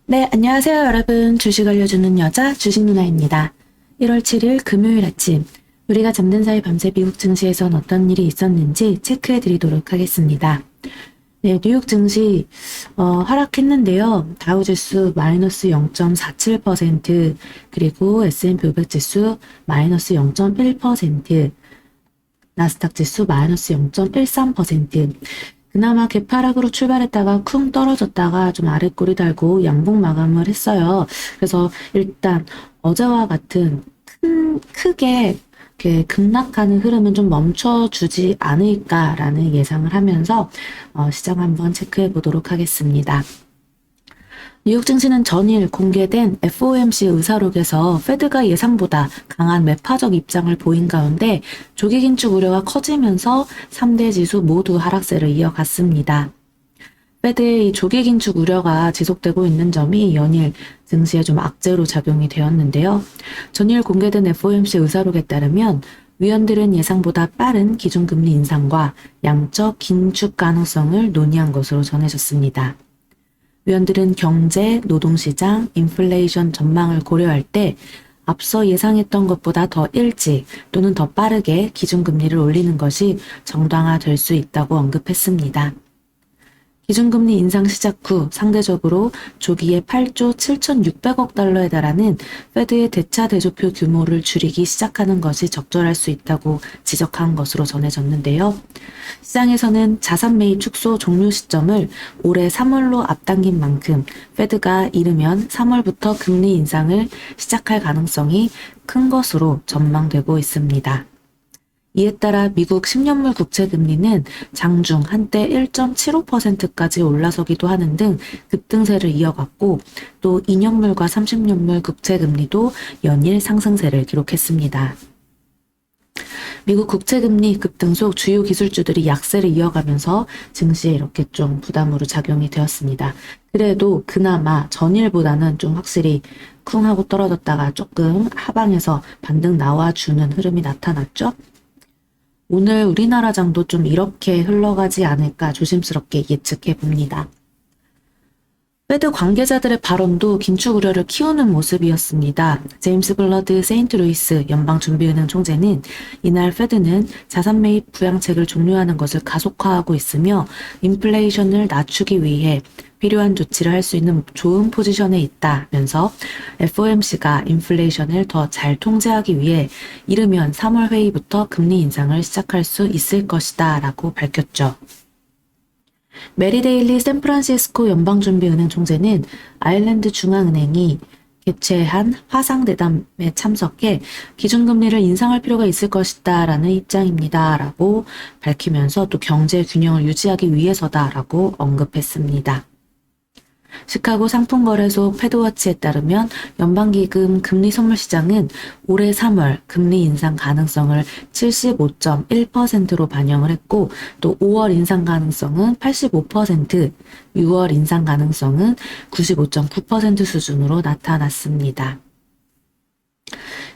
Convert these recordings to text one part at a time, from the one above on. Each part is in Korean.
네, 안녕하세요, 여러분. 주식 알려주는 여자 주식 누나입니다. 1월 7일 금요일 아침, 우리가 잠든 사이 밤새 미국 증시에선 어떤 일이 있었는지 체크해 드리도록 하겠습니다. 네, 뉴욕 증시 하락했는데요. 다우지수 마이너스 0.47%, 그리고 S&P 500 지수 마이너스 0.1%, 나스닥 지수 마이너스 0.13%. 그나마 개파락으로 출발했다가 쿵 떨어졌다가 좀 아래 꼬리 달고 양봉 마감을 했어요. 그래서 일단 어제와 같은 크게 이렇게 급락하는 흐름은 좀 멈춰주지 않을까라는 예상을 하면서 시장 한번 체크해 보도록 하겠습니다. 뉴욕 증시는 전일 공개된 FOMC 의사록에서 페드가 예상보다 강한 매파적 입장을 보인 가운데 조기 긴축 우려가 커지면서 3대 지수 모두 하락세를 이어갔습니다. 페드의 이 조기 긴축 우려가 지속되고 있는 점이 연일 증시에 좀 악재로 작용이 되었는데요. 전일 공개된 FOMC 의사록에 따르면 위원들은 예상보다 빠른 기준금리 인상과 양적 긴축 가능성을 논의한 것으로 전해졌습니다. 위원들은 경제, 노동시장, 인플레이션 전망을 고려할 때 앞서 예상했던 것보다 더 일찍 또는 더 빠르게 기준금리를 올리는 것이 정당화될 수 있다고 언급했습니다. 기준금리 인상 시작 후 상대적으로 조기에 8조 7,600억 달러에 달하는 페드의 대차 대조표 규모를 줄이기 시작하는 것이 적절할 수 있다고 지적한 것으로 전해졌는데요. 시장에서는 자산 매입 축소 종료 시점을 올해 3월로 앞당긴 만큼 페드가 이르면 3월부터 금리 인상을 시작할 가능성이 큰 것으로 전망되고 있습니다. 이에 따라 미국 10년물 국채금리는 장중 한때 1.75%까지 올라서기도 하는 등 급등세를 이어갔고 또 2년물과 30년물 국채금리도 연일 상승세를 기록했습니다. 미국 국채금리 급등 속 주요 기술주들이 약세를 이어가면서 증시에 이렇게 좀 부담으로 작용이 되었습니다. 그래도 그나마 전일보다는 좀 확실히 쿵 하고 떨어졌다가 조금 하방에서 반등 나와주는 흐름이 나타났죠. 오늘 우리나라 장도 좀 이렇게 흘러가지 않을까 조심스럽게 예측해 봅니다. 페드 관계자들의 발언도 긴축 우려를 키우는 모습이었습니다. 제임스 블러드 세인트루이스 연방준비은행 총재는 이날 페드는 자산 매입 부양책을 종료하는 것을 가속화하고 있으며 인플레이션을 낮추기 위해 필요한 조치를 할 수 있는 좋은 포지션에 있다면서 FOMC가 인플레이션을 더 잘 통제하기 위해 이르면 3월 회의부터 금리 인상을 시작할 수 있을 것이다 라고 밝혔죠. 메리 데일리 샌프란시스코 연방준비은행 총재는 아일랜드 중앙은행이 개최한 화상대담에 참석해 기준금리를 인상할 필요가 있을 것이다 라는 입장입니다 라고 밝히면서 또 경제 균형을 유지하기 위해서다 라고 언급했습니다. 시카고 상품거래소 패드워치에 따르면 연방기금 금리 선물 시장은 올해 3월 금리 인상 가능성을 75.1%로 반영을 했고 또 5월 인상 가능성은 85%, 6월 인상 가능성은 95.9% 수준으로 나타났습니다.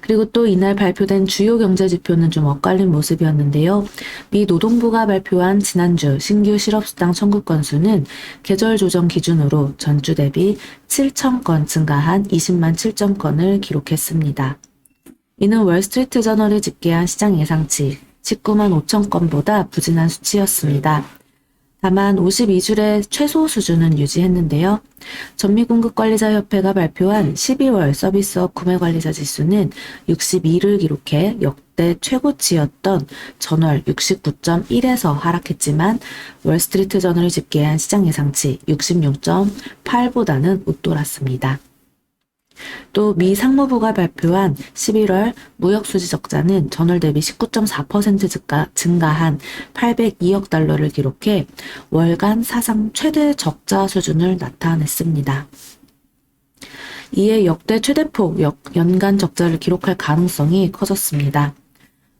그리고 또 이날 발표된 주요 경제 지표는 좀 엇갈린 모습이었는데요. 미 노동부가 발표한 지난주 신규 실업수당 청구 건수는 계절 조정 기준으로 전주 대비 7,000건 증가한 20만 7천 건을 기록했습니다. 이는 월스트리트 저널이 집계한 시장 예상치 19만 5천 건보다 부진한 수치였습니다. 다만 52주의 최소 수준은 유지했는데요. 전미공급관리자협회가 발표한 12월 서비스업 구매관리자 지수는 62를 기록해 역대 최고치였던 전월 69.1에서 하락했지만 월스트리트 저널이 집계한 시장 예상치 66.8보다는 웃돌았습니다. 또 미 상무부가 발표한 11월 무역수지 적자는 전월 대비 19.4% 증가한 802억 달러를 기록해 월간 사상 최대 적자 수준을 나타냈습니다. 이에 역대 최대폭 연간 적자를 기록할 가능성이 커졌습니다.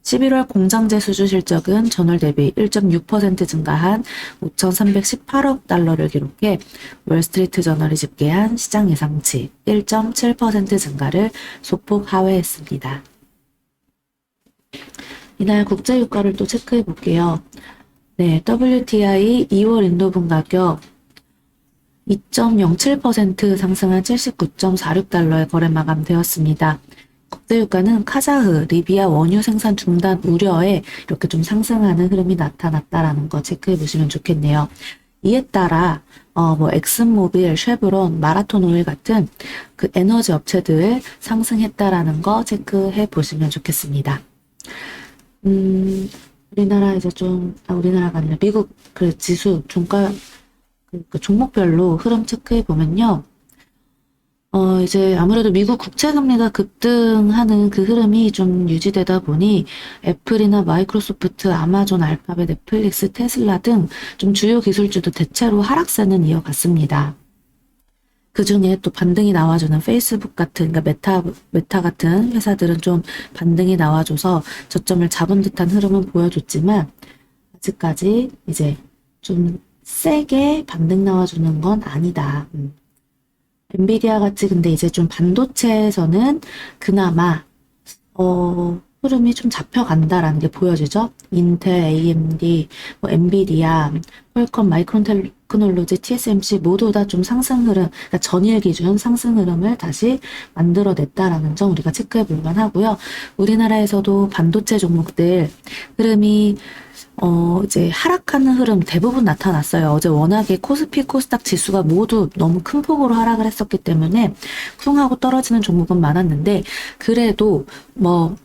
11월 공장제 수주 실적은 전월 대비 1.6% 증가한 5,318억 달러를 기록해 월스트리트 저널이 집계한 시장 예상치 1.7% 증가를 소폭 하회했습니다. 이날 국제 유가를 또 체크해 볼게요. 네, WTI 2월 인도분 가격 2.07% 상승한 79.46달러에 거래 마감되었습니다. 국제유가는 카자흐, 리비아 원유 생산 중단 우려에 이렇게 좀 상승하는 흐름이 나타났다라는 거 체크해 보시면 좋겠네요. 이에 따라 엑슨모빌, 쉐브론, 마라톤 오일 같은 그 에너지 업체들 상승했다라는 거 체크해 보시면 좋겠습니다. 우리나라 이제 우리나라가 아니라 미국 그 지수 종가 그 종목별로 흐름 체크해 보면요. 이제 아무래도 미국 국채금리가 급등하는 그 흐름이 좀 유지되다 보니 애플이나 마이크로소프트, 아마존, 알파벳, 넷플릭스, 테슬라 등 좀 주요 기술주도 대체로 하락세는 이어갔습니다. 그 중에 또 반등이 나와주는 페이스북 같은, 그러니까 메타 같은 회사들은 좀 반등이 나와줘서 저점을 잡은 듯한 흐름은 보여줬지만 아직까지 이제 좀 세게 반등 나와주는 건 아니다. 엔비디아 같이 근데 이제 좀 반도체에서는 그나마 흐름이 좀 잡혀간다라는 게 보여지죠. 인텔, AMD, 엔비디아, 퀄컴, 마이크론 테크놀로지, TSMC 모두 다 좀 상승 흐름, 그러니까 전일 기준 상승 흐름을 다시 만들어냈다라는 점 우리가 체크해 볼 만하고요. 우리나라에서도 반도체 종목들 흐름이 이제 하락하는 흐름 대부분 나타났어요. 어제 워낙에 코스피, 코스닥 지수가 모두 너무 큰 폭으로 하락을 했었기 때문에 쿵 하고 떨어지는 종목은 많았는데 그래도 막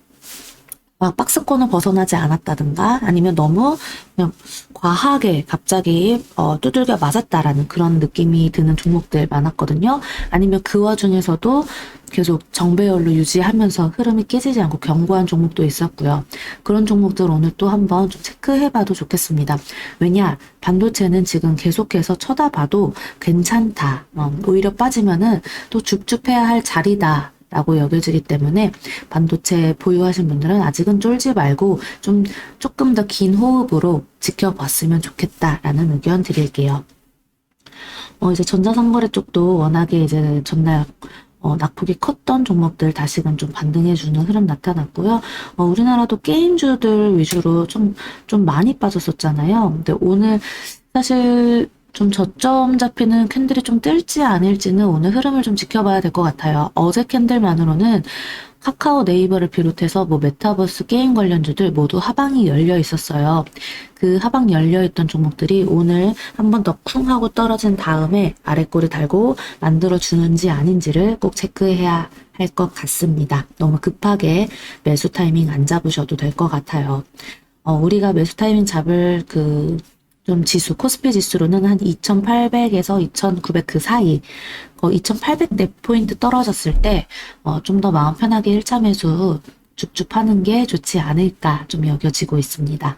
박스권을 벗어나지 않았다든가 아니면 너무 그냥 과하게 갑자기 두들겨 맞았다라는 그런 느낌이 드는 종목들 많았거든요. 아니면 그 와중에서도 계속 정배열로 유지하면서 흐름이 깨지지 않고 견고한 종목도 있었고요. 그런 종목들 오늘 또 한번 좀 체크해봐도 좋겠습니다. 왜냐? 반도체는 지금 계속해서 쳐다봐도 괜찮다. 오히려 빠지면은 또 줍줍해야 할 자리다. 라고 여겨지기 때문에 반도체 보유하신 분들은 아직은 쫄지 말고 조금 더 긴 호흡으로 지켜봤으면 좋겠다라는 의견 드릴게요. 이제 전자상거래 쪽도 워낙에 이제 전날 낙폭이 컸던 종목들 다시금 좀 반등해주는 흐름 나타났고요. 우리나라도 게임주들 위주로 좀 많이 빠졌었잖아요. 근데 오늘 사실 좀 저점 잡히는 캔들이 좀 뜰지 아닐지는 오늘 흐름을 좀 지켜봐야 될 것 같아요. 어제 캔들만으로는 카카오, 네이버를 비롯해서 메타버스 게임 관련주들 모두 하방이 열려 있었어요. 그 하방 열려 있던 종목들이 오늘 한 번 더 쿵 하고 떨어진 다음에 아래꼬리 달고 만들어 주는지 아닌지를 꼭 체크해야 할 것 같습니다. 너무 급하게 매수 타이밍 안 잡으셔도 될 것 같아요. 우리가 매수 타이밍 잡을 좀 지수, 코스피 지수로는 한 2800에서 2900 그 사이, 2800포인트 떨어졌을 때, 좀 더 마음 편하게 1차 매수 줍줍 하는 게 좋지 않을까 좀 여겨지고 있습니다.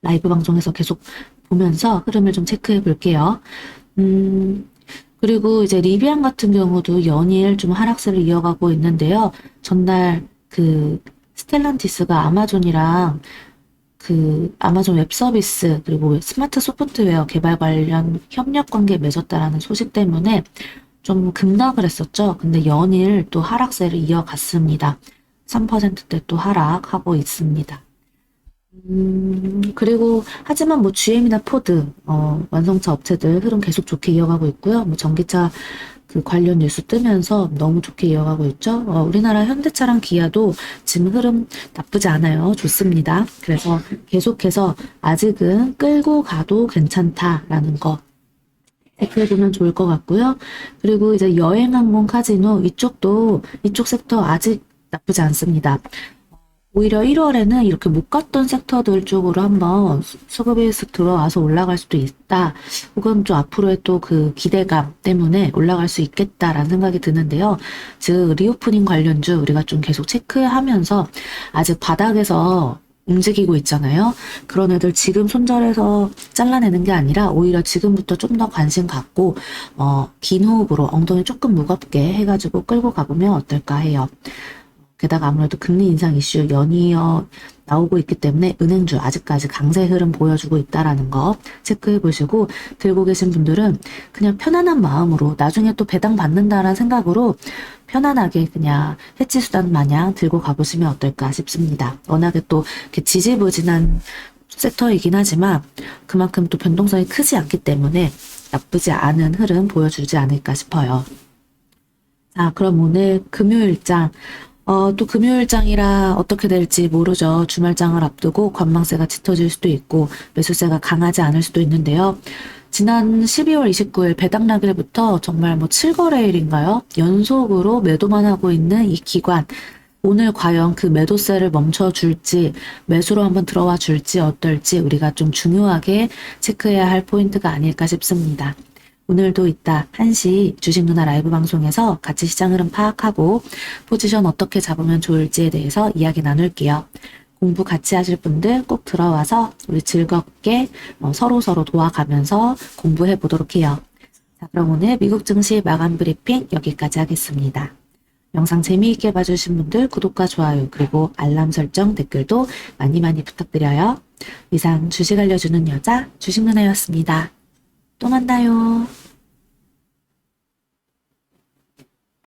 라이브 방송에서 계속 보면서 흐름을 좀 체크해 볼게요. 그리고 이제 리비안 같은 경우도 연일 좀 하락세를 이어가고 있는데요. 전날 스텔란티스가 아마존이랑 아마존 웹 서비스 그리고 스마트 소프트웨어 개발 관련 협력 관계 맺었다라는 소식 때문에 좀 급락을 했었죠. 근데 연일 또 하락세를 이어갔습니다. 3%대 또 하락하고 있습니다. 그리고 하지만 GM이나 포드 완성차 업체들 흐름 계속 좋게 이어가고 있고요. 전기차 관련 뉴스 뜨면서 너무 좋게 이어가고 있죠. 우리나라 현대차랑 기아도 지금 흐름 나쁘지 않아요. 좋습니다. 그래서 계속해서 아직은 끌고 가도 괜찮다라는 거 체크해보면 좋을 것 같고요. 그리고 이제 여행항공 카지노 이쪽 섹터 아직 나쁘지 않습니다. 오히려 1월에는 이렇게 못 갔던 섹터들 쪽으로 한번 수급이 쓱 들어와서 올라갈 수도 있다. 혹은 좀 앞으로의 또 기대감 때문에 올라갈 수 있겠다라는 생각이 드는데요. 즉 리오프닝 관련주 우리가 좀 계속 체크하면서 아직 바닥에서 움직이고 있잖아요. 그런 애들 지금 손절해서 잘라내는 게 아니라 오히려 지금부터 좀 더 관심 갖고 긴 호흡으로 엉덩이 조금 무겁게 해가지고 끌고 가보면 어떨까 해요. 게다가 아무래도 금리 인상 이슈 연이어 나오고 있기 때문에 은행주 아직까지 강세 흐름 보여주고 있다라는 거 체크해 보시고 들고 계신 분들은 그냥 편안한 마음으로 나중에 또 배당 받는다라는 생각으로 편안하게 그냥 해치 수단 마냥 들고 가보시면 어떨까 싶습니다. 워낙에 또 이렇게 지지부진한 섹터이긴 하지만 그만큼 또 변동성이 크지 않기 때문에 나쁘지 않은 흐름 보여주지 않을까 싶어요. 자, 그럼 오늘 금요일장. 또 금요일장이라 어떻게 될지 모르죠. 주말장을 앞두고 관망세가 짙어질 수도 있고 매수세가 강하지 않을 수도 있는데요. 지난 12월 29일 배당 날일부터 정말 뭐 7거래일인가요? 연속으로 매도만 하고 있는 이 기관. 오늘 과연 그 매도세를 멈춰줄지, 매수로 한번 들어와 줄지 어떨지 우리가 좀 중요하게 체크해야 할 포인트가 아닐까 싶습니다. 오늘도 이따 1시 주식 누나 라이브 방송에서 같이 시장 흐름 파악하고 포지션 어떻게 잡으면 좋을지에 대해서 이야기 나눌게요. 공부 같이 하실 분들 꼭 들어와서 우리 즐겁게 서로서로 도와가면서 공부해 보도록 해요. 자, 그럼 오늘 미국 증시 마감 브리핑 여기까지 하겠습니다. 영상 재미있게 봐주신 분들 구독과 좋아요 그리고 알람 설정 댓글도 많이 많이 부탁드려요. 이상 주식 알려주는 여자 주식 누나였습니다. 또 만나요.